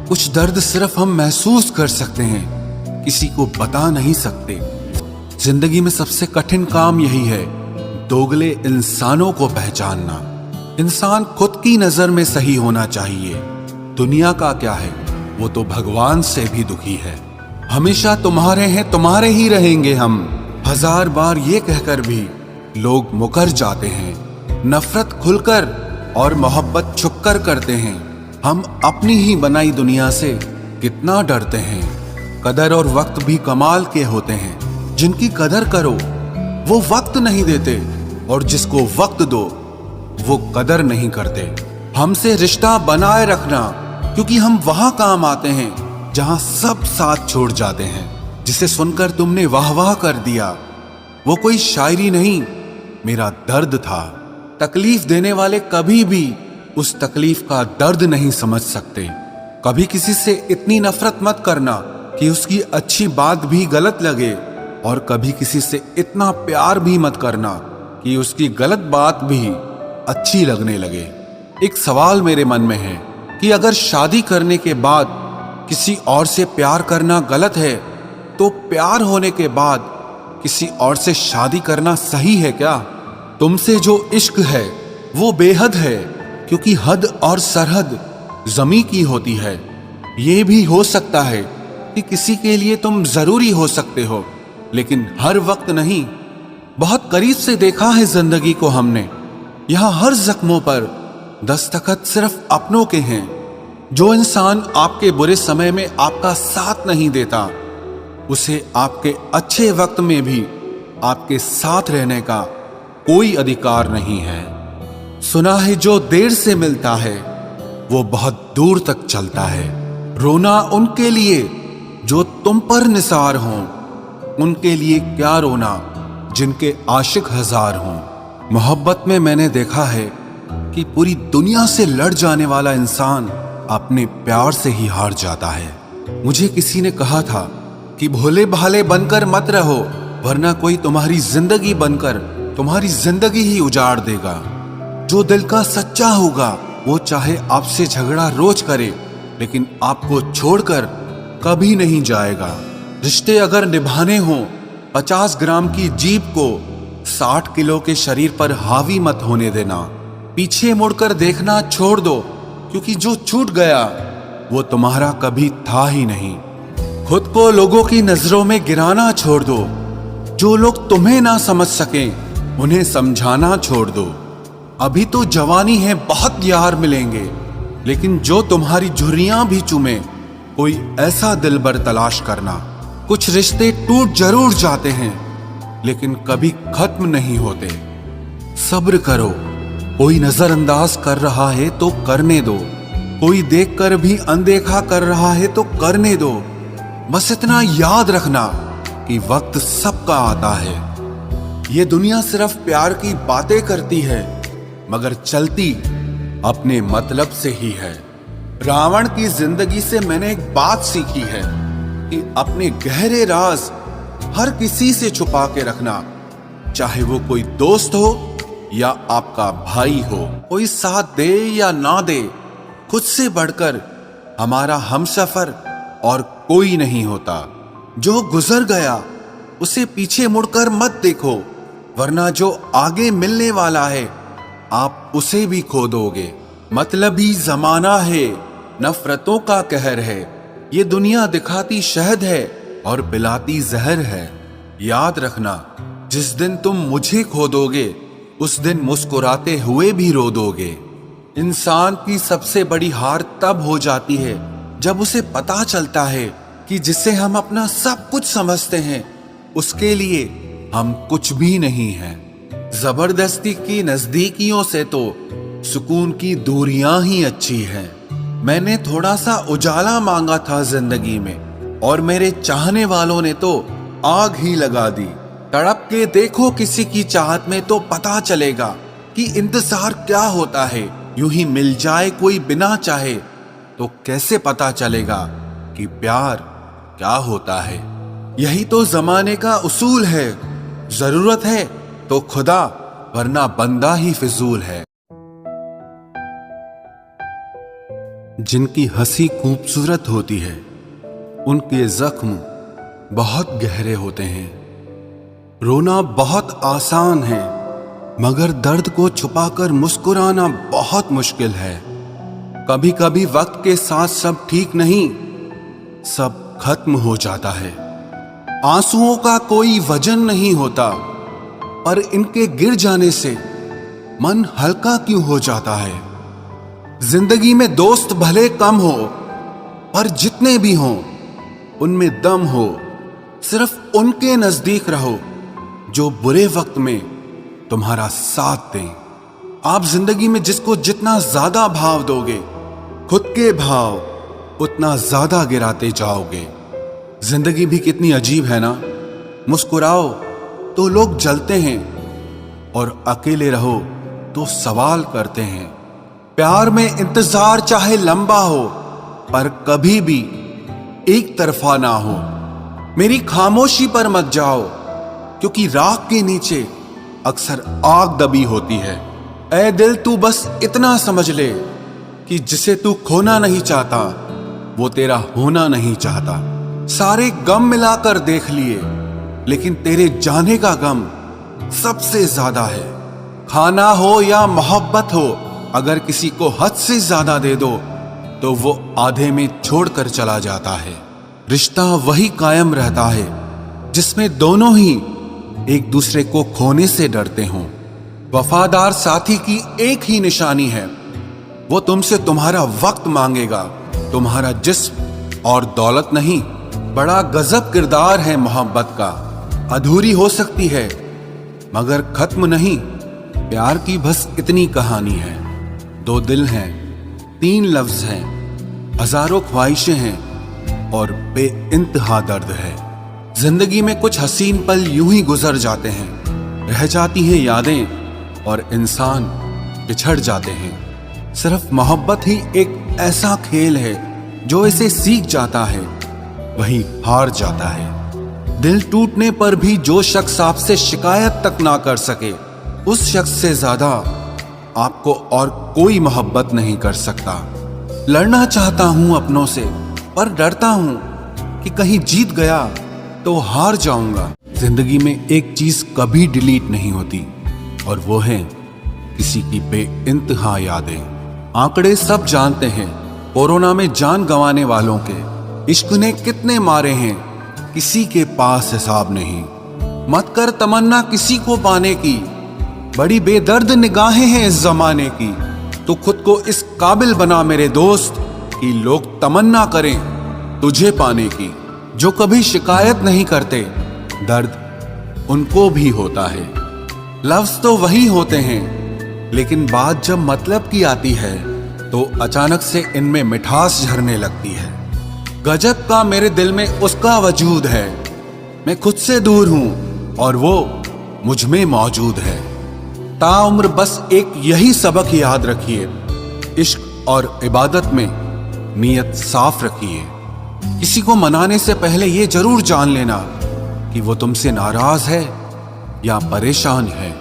कुछ दर्द सिर्फ हम महसूस कर सकते हैं, किसी को बता नहीं सकते। जिंदगी में सबसे कठिन काम यही है, दोगले इंसानों को पहचानना। इंसान खुद की नजर में सही होना चाहिए, दुनिया का क्या है, वो तो भगवान से भी दुखी है। हमेशा तुम्हारे हैं, तुम्हारे ही रहेंगे हम, हजार बार ये कहकर भी लोग मुकर जाते हैं। नफरत खुलकर और मोहब्बत छुपकर करते हैं। हम अपनी ही बनाई दुनिया से कितना डरते हैं। कदर और वक्त भी कमाल के होते हैं, जिनकी कदर करो वो वक्त नहीं देते, और जिसको वक्त दो वो कदर नहीं करते। हमसे रिश्ता बनाए रखना, क्योंकि हम वहां काम आते हैं जहां सब साथ छोड़ जाते हैं। जिसे सुनकर तुमने वाह वाह कर दिया, वो कोई शायरी नहीं, मेरा दर्द था। तकलीफ देने वाले कभी भी उस तकलीफ का दर्द नहीं समझ सकते। कभी किसी से इतनी नफरत मत करना कि उसकी अच्छी बात भी गलत लगे, और कभी किसी से इतना प्यार भी मत करना कि उसकी गलत बात भी अच्छी लगने लगे। एक सवाल मेरे मन में है कि अगर शादी करने के बाद किसी और से प्यार करना गलत है, तो प्यार होने के बाद किसी और से शादी करना सही है क्या? तुमसे जो इश्क है वो बेहद है, क्योंकि हद और सरहद ज़मीं की होती है। ये भी हो सकता है कि किसी के लिए तुम जरूरी हो सकते हो, लेकिन हर वक्त नहीं। बहुत करीब से देखा है जिंदगी को हमने, यहाँ हर जख्मों पर दस्तखत सिर्फ अपनों के हैं। जो इंसान आपके बुरे समय में आपका साथ नहीं देता, उसे आपके अच्छे वक्त में भी आपके साथ रहने का कोई अधिकार नहीं है। सुना है जो देर से मिलता है वो बहुत दूर तक चलता है। रोना उनके लिए जो तुम पर निसार हों, उनके लिए क्या रोना जिनके आशिक हजार हों। मोहब्बत में मैंने देखा है कि पूरी दुनिया से लड़ जाने वाला इंसान अपने प्यार से ही हार जाता है। मुझे किसी ने कहा था कि भोले भाले बनकर मत रहो, वरना कोई तुम्हारी जिंदगी बनकर तुम्हारी जिंदगी ही उजाड़ देगा। जो दिल का सच्चा होगा वो चाहे आपसे झगड़ा रोज करे, लेकिन आपको छोड़कर कभी नहीं जाएगा। रिश्ते अगर निभाने हो, 50 ग्राम की जीभ को 60 किलो के शरीर पर हावी मत होने देना। पीछे मुड़कर देखना छोड़ दो, क्योंकि जो छूट गया वो तुम्हारा कभी था ही नहीं। खुद को लोगों की नजरों में गिराना छोड़ दो। जो लोग तुम्हें ना समझ सकें उन्हें समझाना छोड़ दो। अभी तो जवानी है, बहुत यार मिलेंगे, लेकिन जो तुम्हारी झुर्रियां भी चूमे, कोई ऐसा दिलबर तलाश करना। कुछ रिश्ते टूट जरूर जाते हैं, लेकिन कभी खत्म नहीं होते। सब्र करो, कोई नजरअंदाज कर रहा है तो करने दो, कोई देखकर भी अनदेखा कर रहा है तो करने दो। बस इतना याद रखना कि वक्त सबका आता है। ये दुनिया सिर्फ प्यार की बातें करती है, मगर चलती अपने मतलब से ही है। रावण की जिंदगी से मैंने एक बात सीखी है कि अपने गहरे राज हर किसी से छुपा के रखना, चाहे वो कोई दोस्त हो या आपका भाई हो। कोई साथ दे या ना दे, खुद से बढ़कर हमारा हमसफर और कोई नहीं होता। जो गुजर गया उसे पीछे मुड़कर मत देखो, वरना जो आगे मिलने वाला है आप उसे भी खो दोगे। मतलबी जमाना है, नफरतों का कहर है। ये दुनिया दिखाती शहद है और पिलाती जहर है। याद रखना, जिस दिन तुम मुझे खो दोगे, उस दिन मुस्कुराते हुए भी रो दोगे। इंसान की सबसे बड़ी हार तब हो जाती है जब उसे पता चलता है कि जिसे हम अपना सब कुछ समझते हैं, उसके लिए हम कुछ भी नहीं हैं। जबरदस्ती की नजदीकियों से तो सुकून की दूरियां ही अच्छी हैं। मैंने थोड़ा सा उजाला मांगा था जिंदगी में, और मेरे चाहने वालों ने तो आग ही लगा दी। तड़प के देखो किसी की चाहत में तो पता चलेगा कि इंतजार क्या होता है। यूं ही मिल जाए कोई बिना चाहे तो कैसे पता चलेगा कि प्यार क्या होता है। यही तो जमाने का उसूल है। जरूरत है तो खुदा, वरना बंदा ही फिजूल है। जिनकी हंसी खूबसूरत होती है, उनके जख्म बहुत गहरे होते हैं। रोना बहुत आसान है, मगर दर्द को छुपाकर मुस्कुराना बहुत मुश्किल है। कभी कभी वक्त के साथ सब ठीक नहीं, सब खत्म हो जाता है। आंसुओं का कोई वजन नहीं होता, पर इनके गिर जाने से मन हल्का क्यों हो जाता है। जिंदगी में दोस्त भले कम हो, पर जितने भी हों उनमें दम हो। सिर्फ उनके नजदीक रहो जो बुरे वक्त में तुम्हारा साथ दें। आप जिंदगी में जिसको जितना ज्यादा भाव दोगे, खुद के भाव उतना ज्यादा गिराते जाओगे। जिंदगी भी कितनी अजीब है ना। मुस्कुराओ तो लोग जलते हैं, और अकेले रहो तो सवाल करते हैं। प्यार में इंतजार चाहे लंबा हो, पर कभी भी एक तरफा ना हो। मेरी खामोशी पर मत जाओ, क्योंकि राख के नीचे अक्सर आग दबी होती है। ऐ दिल, तू बस इतना समझ ले कि जिसे तू खोना नहीं चाहता, वो तेरा होना नहीं चाहता। सारे गम मिलाकर देख लिए, लेकिन तेरे जाने का गम सबसे ज्यादा है। खाना हो या मोहब्बत हो, अगर किसी को हद से ज्यादा दे दो तो वो आधे में छोड़कर चला जाता है। रिश्ता वही कायम रहता है जिसमें दोनों ही एक दूसरे को खोने से डरते हों। वफादार साथी की एक ही निशानी है, वो तुमसे तुम्हारा वक्त मांगेगा, तुम्हारा जिस्म और दौलत नहीं। बड़ा गजब किरदार है मोहब्बत का। अधूरी हो सकती है मगर खत्म नहीं। प्यार की बस इतनी कहानी है। दो दिल हैं, तीन लफ्ज हैं, हजारों ख्वाहिशें हैं और बेइंतहा दर्द है। जिंदगी में कुछ हसीन पल यूं ही गुजर जाते हैं, रह जाती हैं यादें और इंसान बिछड़ जाते हैं। सिर्फ मोहब्बत ही एक ऐसा खेल है जो इसे सीख जाता है वही हार जाता है। दिल टूटने पर भी जो शख्स आपसे शिकायत तक ना कर सके, उस शख्स से ज्यादा आपको और कोई मोहब्बत नहीं कर सकता। लड़ना चाहता हूं अपनों से, पर डरता हूं कि कहीं जीत गया तो हार जाऊंगा। जिंदगी में एक चीज कभी डिलीट नहीं होती, और वो है किसी की बेइंतहा यादें। आंकड़े सब जानते हैं, कोरोना में जान गंवाने वालों के इश्क ने कितने मारे हैं, किसी के पास हिसाब नहीं। मत कर तमन्ना किसी को पाने की, बड़ी बेदर्द निगाहें हैं इस जमाने की। तो खुद को इस काबिल बना मेरे दोस्त कि लोग तमन्ना करें तुझे पाने की। जो कभी शिकायत नहीं करते, दर्द उनको भी होता है। लफ्ज तो वही होते हैं, लेकिन बात जब मतलब की आती है तो अचानक से इनमें मिठास झरने लगती है। गजब का मेरे दिल में उसका वजूद है, मैं खुद से दूर हूं और वो मुझ में मौजूद है। ताउम्र बस एक यही सबक याद रखिए, इश्क और इबादत में नीयत साफ रखिए। किसी को मनाने से पहले ये जरूर जान लेना कि वो तुमसे नाराज है या परेशान है।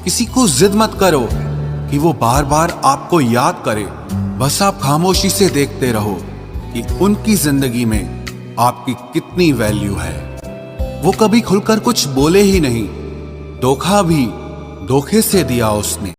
किसी को जिद मत करो कि वो बार बार आपको याद करे। बस आप खामोशी से देखते रहो कि उनकी जिंदगी में आपकी कितनी वैल्यू है। वो कभी खुलकर कुछ बोले ही नहीं, धोखा भी धोखे से दिया उसने।